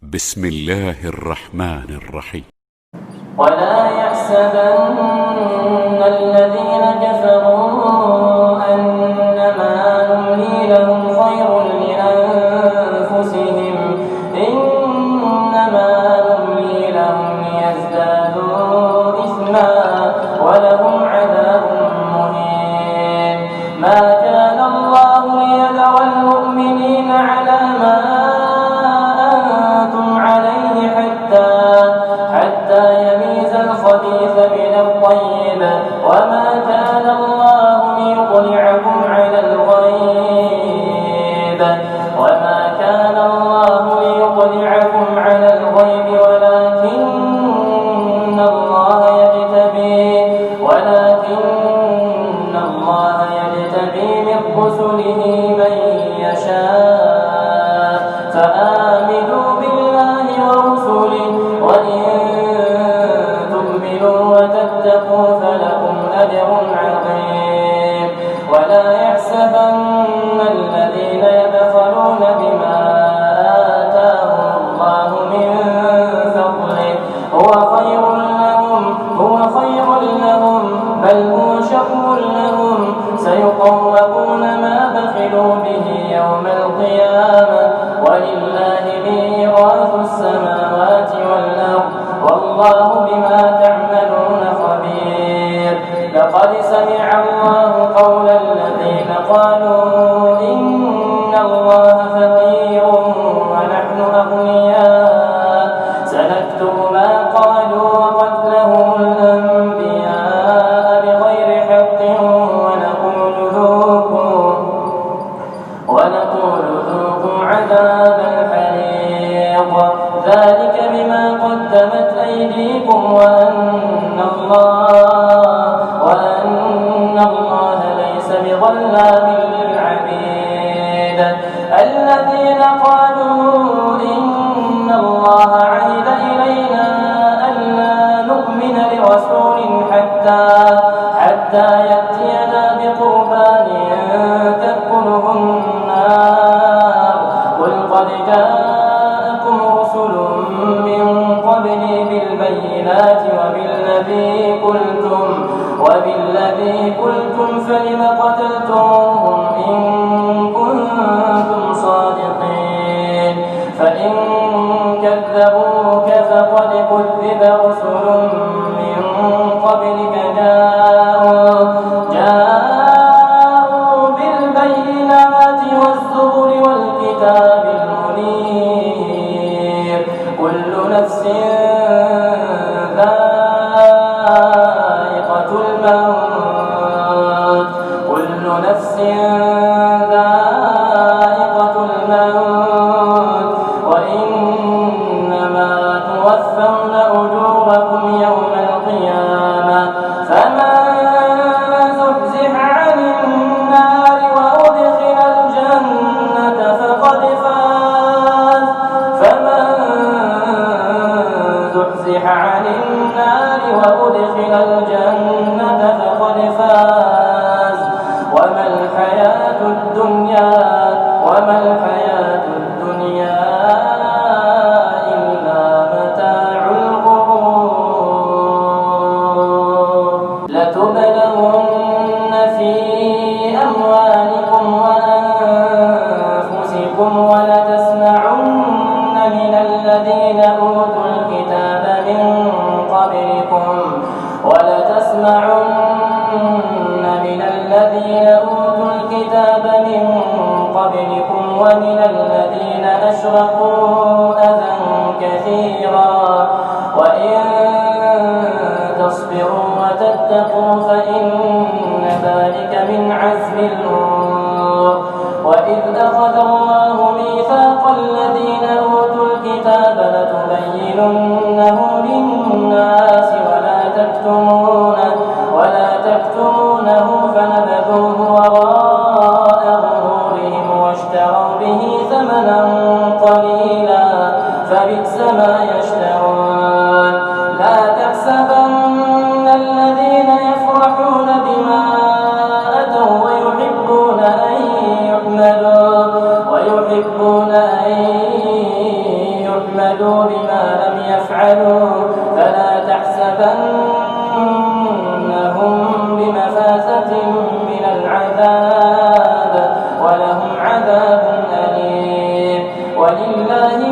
بسم الله الرحمن الرحيم. ولا يحسبن الذين كفروا أنما نملي لهم خير لأنفسهم إنما نملي لهم ليزدادوا إثما ولهم عذاب مهين. ما كان الله ليذر المؤمنين على ما أنتم عليه حتى يميز الخبيث من الطيب وما كان الله ليطلعكم على الغيب ولكن الله يجتبي من رسله من يشاء فآمنوا بالله ورسله وإن تؤمنوا وتتقوا فلكم أجر عظيم. ولا يحسبن الذين يبخلون بما آتاهم الله من فضله هو خير لهم بل هو شر لهم سيطوقون ما بخلوا به يوم القيامة ولله ميراث السماوات والأرض والله بما تعملون خبير. لقد سمع الله قول الذين قالوا إن الله فقير ونحن أغنياء سنكتب ما قالوا وقتلهم الأنبياء بغير حق ونقول ذوقوا عذاب الحريق ذلك بما قدمت أيديكم وأن الله ليس بظلام للعبيد. الذين قالوا إن الله عهد إلينا ألا نؤمن لرسول حتى يأتينا بقربان تأكله النار قل قد جاءكم رسل من قبلي بالبينات وبالذي قلتم فلم قتلتموهم إن كنتم صادقين. فإن كذبوك فقد كذب رسل من قبلك جاءوا بالبينات والزبر والكتاب المنير. كل نفس ذائقة الموت وإنما توفون أجوركم يوم القيامة فمن زحزح عن النار وأدخل الجنة فقد فاز وما الحياة الدنيا إلا متاع الغرور. لتبلغن في أموالكم وأنفسكم ولتسمعن من الذين أوتوا الكتاب من قبلكم ومن الذين أشركوا أذى كثيرا وإن تصبروا وتتقوا فإن ذلك من عزم الأمور. وإذ أخذ الله ميثاق الذين أوتوا الكتاب لتبيننه للناس ولا تكتمونه فنبذوه وراء ظهورهم واشتروا به ثمنا قليلا فبئس ما يشترون. لا تحسبن الذين يفرحون بما أتوا ويحبون أن ليحمدوا بما لم يفعلوا فلا تحسبنهم بمفازة من العذاب ولهم عذاب أليم ولله